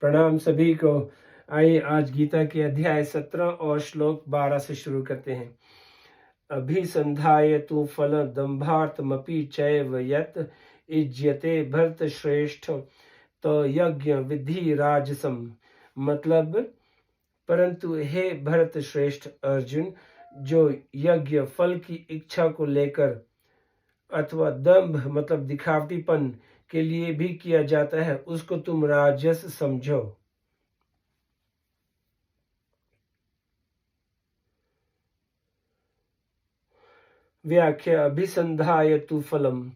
प्रणाम सभी को। आइए आज गीता के अध्याय 17 और श्लोक 12 से शुरू करते हैं। अभिसंधाय तु फल दंभार्थमपि चैव यत् इज्यते भरत श्रेष्ठ तो यज्ञ विधि राजसम। मतलब, परंतु हे भरत श्रेष्ठ अर्जुन, जो यज्ञ फल की इच्छा को लेकर अथवा दंभ मतलब दिखावटीपन के लिए भी किया जाता है, उसको तुम राजस समझो। व्याख्या। अभिसंधाय तु फलम।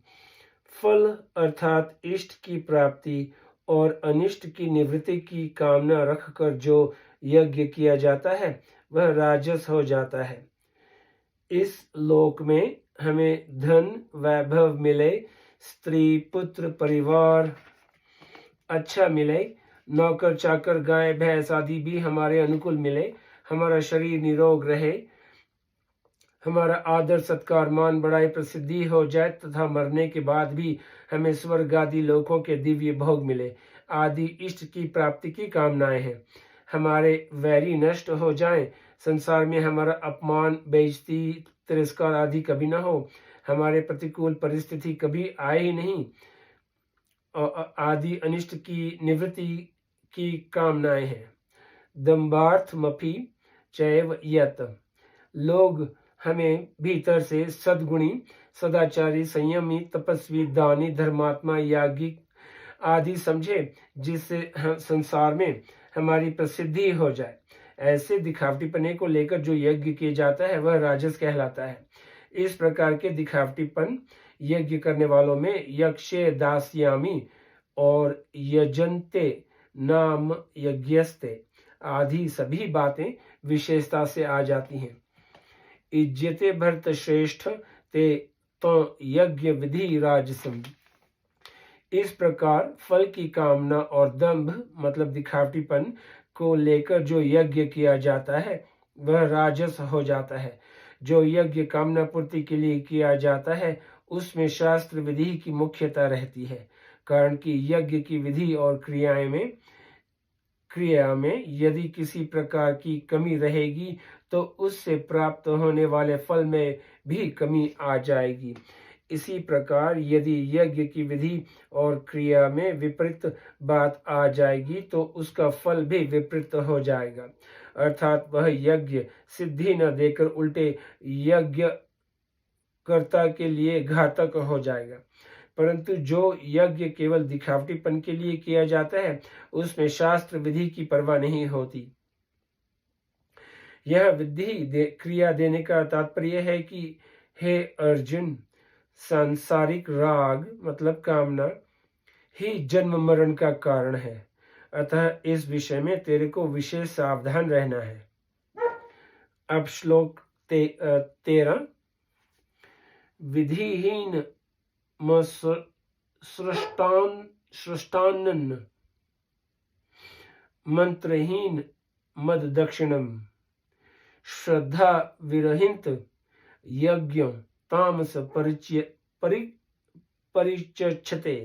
फल अर्थात इष्ट की प्राप्ति और अनिष्ट की निवृत्ति की कामना रखकर जो यज्ञ किया जाता है वह राजस हो जाता है। इस लोक में हमें धन वैभव मिले, स्त्री पुत्र परिवार अच्छा मिले, नौकर चाकर गाय भैंस आदि भी हमारे अनुकूल मिले, हमारा शरीर निरोग रहे, हमारा आदर सत्कार मान बड़ाई प्रसिद्धि हो जाए तथा मरने के बाद भी हमें स्वर्ग आदि लोकों के दिव्य भोग मिले आदि इष्ट की प्राप्ति की कामनाएं हैं। हमारे वैरी नष्ट हो जाएं, संसार में हमारा अपमान बेइज्जती तिरस्कार आदि कभी न हो, हमारे प्रतिकूल परिस्थिति कभी आए ही नहीं आदि अनिष्ट की निवृत्ति की कामनाएं हैं। दंभार्थमपि चैव यत्। लोग हमें भीतर से सद्गुणी, सदाचारी, संयमी, तपस्वी, दानी, धर्मात्मा, याज्ञिक आदि समझे, जिससे संसार में हमारी प्रसिद्धि हो जाए। ऐसे दिखावटीपने को लेकर जो यज्ञ किया जाता है वह राजस कहलाता है। इस प्रकार के दिखावटीपन यज्ञ करने वालों में यक्षे दास्यामी और यजन्ते नाम यज्ञस्ते आदि सभी बातें विशेषता से आ जाती हैं। इज्जते भरत श्रेष्ठ ते तो यज्ञ विधि राजसम। इस प्रकार फल की कामना और दंभ मतलब दिखावटीपन को लेकर जो यज्ञ किया जाता है वह राजस हो जाता है। जो यज्ञ कामना पूर्ति के लिए किया जाता है उसमें शास्त्र विधि की मुख्यता रहती है, कारण कि यज्ञ की विधि और क्रिया में यदि किसी प्रकार की कमी रहेगी तो उससे प्राप्त होने वाले फल में भी कमी आ जाएगी। इसी प्रकार यदि यज्ञ की विधि और क्रिया में विपरीत बात आ जाएगी तो उसका फल भी विपरीत हो जाएगा, अर्थात वह यज्ञ सिद्धि न देकर उल्टे यज्ञ कर्ता के लिए घातक हो जाएगा। परंतु जो यज्ञ केवल दिखावटीपन के लिए किया जाता है उसमें शास्त्र विधि की परवाह नहीं होती। यह विधि क्रिया देने का तात्पर्य है कि हे अर्जुन, सांसारिक राग मतलब कामना ही जन्म मरण का कारण है, अतः इस विषय में तेरे को विशेष सावधान रहना है। अब श्लोक 13। विधिहीन सृष्टान्न मंत्रहीन मद दक्षिणम श्रद्धा विरहित यज्ञ तामस परिचक्षते।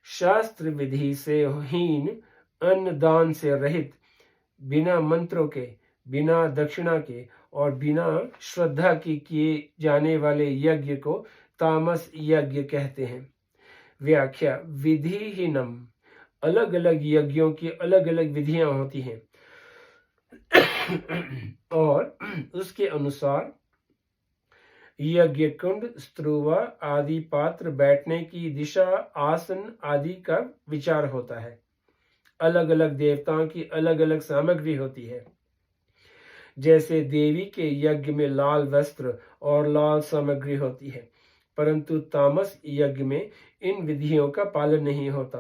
शास्त्र विधि से हीन, अन्न दान से रहित, बिना मंत्रों के, बिना दक्षिणा के और बिना श्रद्धा की किए जाने वाले यज्ञ को तामस यज्ञ कहते हैं। व्याख्या। विधिहीनम, अलग अलग यज्ञों की अलग अलग विधियां होती हैं और उसके अनुसार यज्ञ कुंड, स्त्रुवा आदि पात्र, बैठने की दिशा, आसन आदि का विचार होता है। अलग अलग देवताओं की अलग अलग सामग्री होती है। जैसे देवी के यज्ञ में लाल वस्त्र और लाल सामग्री होती है, परंतु तामस यज्ञ में इन विधियों का पालन नहीं होता,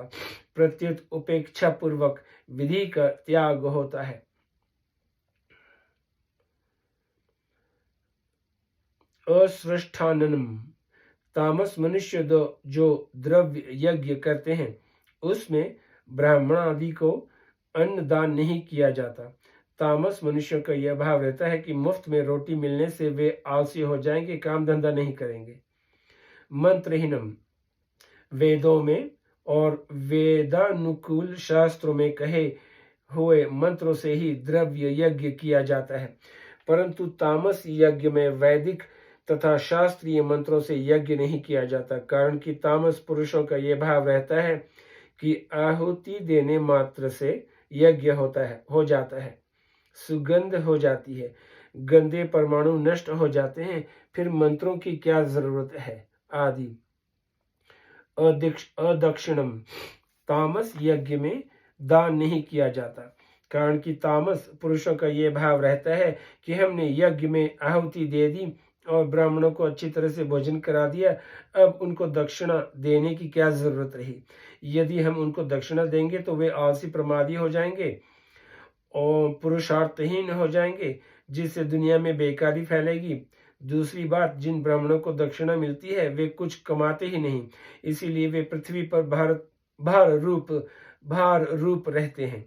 प्रत्युत उपेक्षा पूर्वक विधि का त्याग होता है। असृष्टान्नम, तामस मनुष्य जो द्रव्य यज्ञ करते हैं उसमें ब्राह्मण आदि को अन्न दान नहीं किया जाता। तामस मनुष्य का यह भाव रहता है कि मुफ्त में रोटी मिलने से वे आलसी हो जाएंगे, काम धंधा नहीं करेंगे। मंत्रहीनम, वेदों में और वेदानुकूल शास्त्रों में कहे हुए मंत्रों से ही द्रव्य यज्ञ किया जाता है, परंतु तामस यज्ञ में वैदिक तथा शास्त्रीय मंत्रों से यज्ञ नहीं किया जाता, कारण कि तामस पुरुषों का यह भाव रहता है कि आहुति देने मात्र से यज्ञ हो जाता है, सुगंध हो जाती है, गंदे परमाणु नष्ट हो जाते हैं, फिर मंत्रों की क्या जरूरत है आदि। अदक्षिणम, तामस यज्ञ में दान नहीं किया जाता, कारण कि तामस पुरुषों का यह भाव रहता है कि हमने यज्ञ में आहुति दे दी और ब्राह्मणों को अच्छी तरह से भोजन करा दिया, अब उनको दक्षिणा देने की क्या जरूरत रही। यदि हम उनको दक्षिणा देंगे तो वे आलसी प्रमादी हो जाएंगे और पुरुषार्थहीन हो जाएंगे, जिससे दुनिया में बेकारी फैलेगी। दूसरी बात, जिन ब्राह्मणों को दक्षिणा मिलती है वे कुछ कमाते ही नहीं, इसीलिए वे पृथ्वी पर भार रूप रहते हैं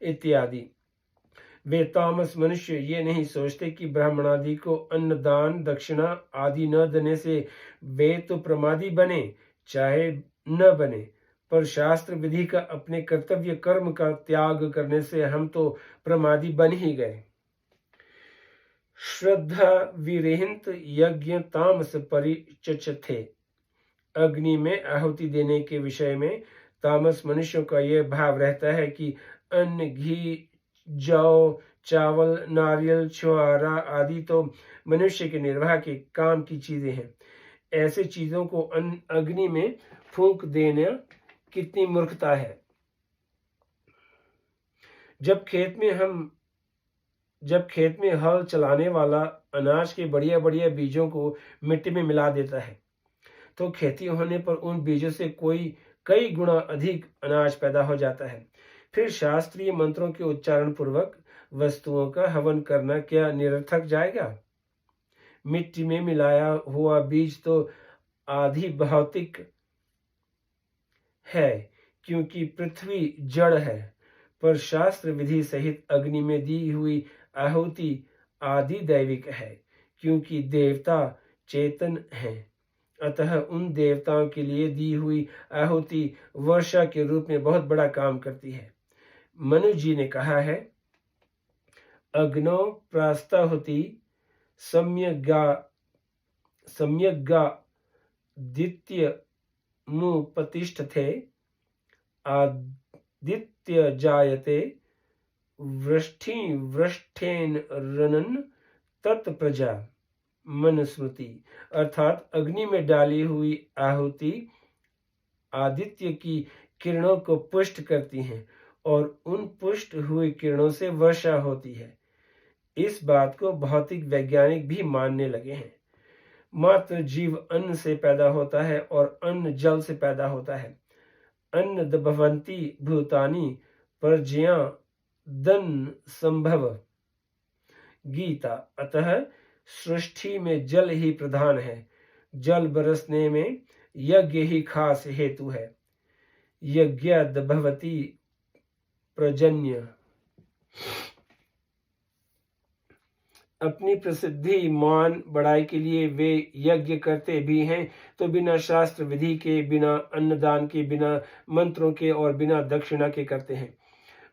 इत्यादि। वे तामस मनुष्य ये नहीं सोचते कि ब्राह्मणादि को अन्न दान दक्षिणा आदि न देने से वे तो प्रमादी बने चाहे न बने, पर शास्त्र विधि का अपने कर्तव्य कर्म का त्याग करने से हम तो प्रमादी बन ही गए। श्रद्धा विरहित यज्ञ तामस परिचचथे, अग्नि में आहुति देने के विषय में तामस मनुष्यों का यह भाव रहता है कि अन्न घी जौ चावल नारियल छुआरा आदि तो मनुष्य के निर्वाह के काम की चीजें हैं, ऐसे चीजों को अग्नि में फूंक देना कितनी मूर्खता है। जब खेत में हल चलाने वाला अनाज के बढ़िया बढ़िया बीजों को मिट्टी में मिला देता है तो खेती होने पर उन बीजों से कई गुना अधिक अनाज पैदा हो जाता है। फिर शास्त्रीय मंत्रों के उच्चारण पूर्वक वस्तुओं का हवन करना क्या निरर्थक जाएगा। मिट्टी में मिलाया हुआ बीज तो आधि भौतिक है क्योंकि पृथ्वी जड़ है, पर शास्त्र विधि सहित अग्नि में दी हुई आहुति आदि दैविक है, क्योंकि देवता चेतन हैं। अतः उन देवताओं के लिए दी हुई आहुति वर्षा के रूप में बहुत बड़ा काम करती है। मनु जी ने कहा है, अग्नो प्रास्ताहुति सम्यग्गा दित्य मुपतिष्ठते आदित्य जायते वृष्ठेन रनन तत्प्रजा मनुस्मृति, अर्थात अग्नि में डाली हुई आहुति आदित्य की किरणों को पुष्ट करती हैं और उन पुष्ट हुई किरणों से वर्षा होती है। इस बात को भौतिक वैज्ञानिक भी मानने लगे हैं। मात्र जीव अन्न से पैदा होता है और अन्न जल से पैदा होता है। अन्न दभवंती भूतानि पर्जया दन संभव, गीता। अतः सृष्टि में जल ही प्रधान है, जल बरसने में यज्ञ ही खास हेतु है। यज्ञाद भवति प्रजन्य, अपनी प्रसिद्धि मान बढ़ाई के लिए वे यज्ञ करते भी हैं तो बिना शास्त्र विधि के, बिना अन्नदान के, बिना मंत्रों के और बिना दक्षिणा के करते हैं।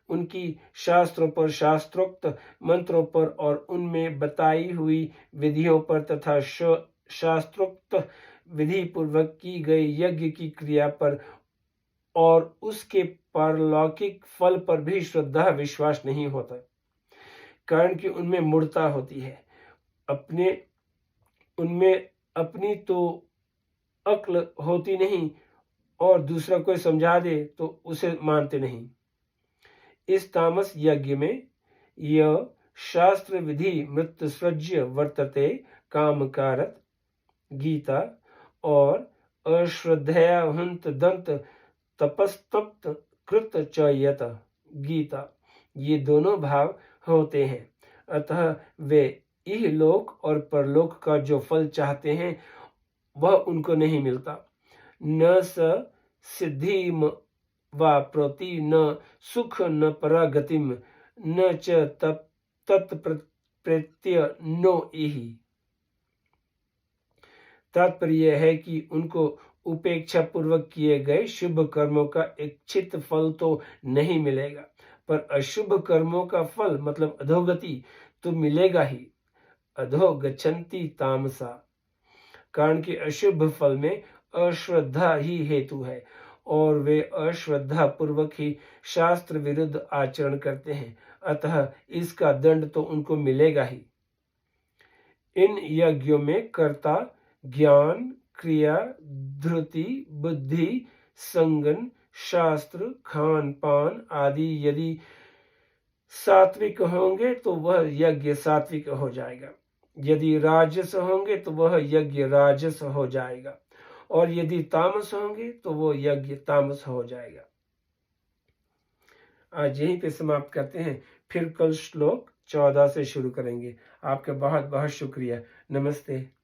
उनकी शास्त्रों पर, शास्त्रोक्त मंत्रों पर और उनमें बताई हुई विधियों पर तथा शास्त्रोक्त विधि पूर्वक की गई यज्ञ की क्रिया पर और उसके पारलौकिक फल पर भी श्रद्धा विश्वास नहीं होता, कारण कि उनमें मूढ़ता होती है। उनमें अपनी तो अक्ल होती नहीं और दूसरा कोई समझा दे तो उसे मानते नहीं। इस तामस यज्ञ में यह शास्त्र विधि मृत्युसृज्य वर्तते कामकारत, गीता, और अश्रद्धया हंत दंत तपस्तप्त कृत च यत, गीता, ये दोनों भाव होते हैं। अतः वे इहलोक और परलोक का जो फल चाहते हैं वह उनको नहीं मिलता। न स सिद्धिम वा प्रोति न सुख न परागतिम न च तत्प्रत्य नो इहि। तात्पर्य है कि उनको उपेक्षा पूर्वक किए गए शुभ कर्मों का इच्छित फल तो नहीं मिलेगा, पर अशुभ कर्मों का फल मतलब अधोगति तो मिलेगा ही। अधो गच्छन्ति तामसा, कारण कि अशुभ फल में अश्रद्धा ही हेतु है और वे अश्रद्धा पूर्वक ही शास्त्र विरुद्ध आचरण करते हैं, अतः इसका दंड तो उनको मिलेगा ही। इन यज्ञों में कर्ता ज्ञान, क्रिया, धृति, बुद्धि, संगन, शास्त्र, खान पान आदि यदि सात्विक होंगे तो वह यज्ञ सात्विक हो जाएगा, यदि राजस होंगे तो वह यज्ञ राजस हो जाएगा, और यदि तामस होंगे तो वो यज्ञ तामस हो जाएगा। आज यहीं पे समाप्त करते हैं, फिर कल श्लोक 14 से शुरू करेंगे। आपका बहुत बहुत शुक्रिया। नमस्ते।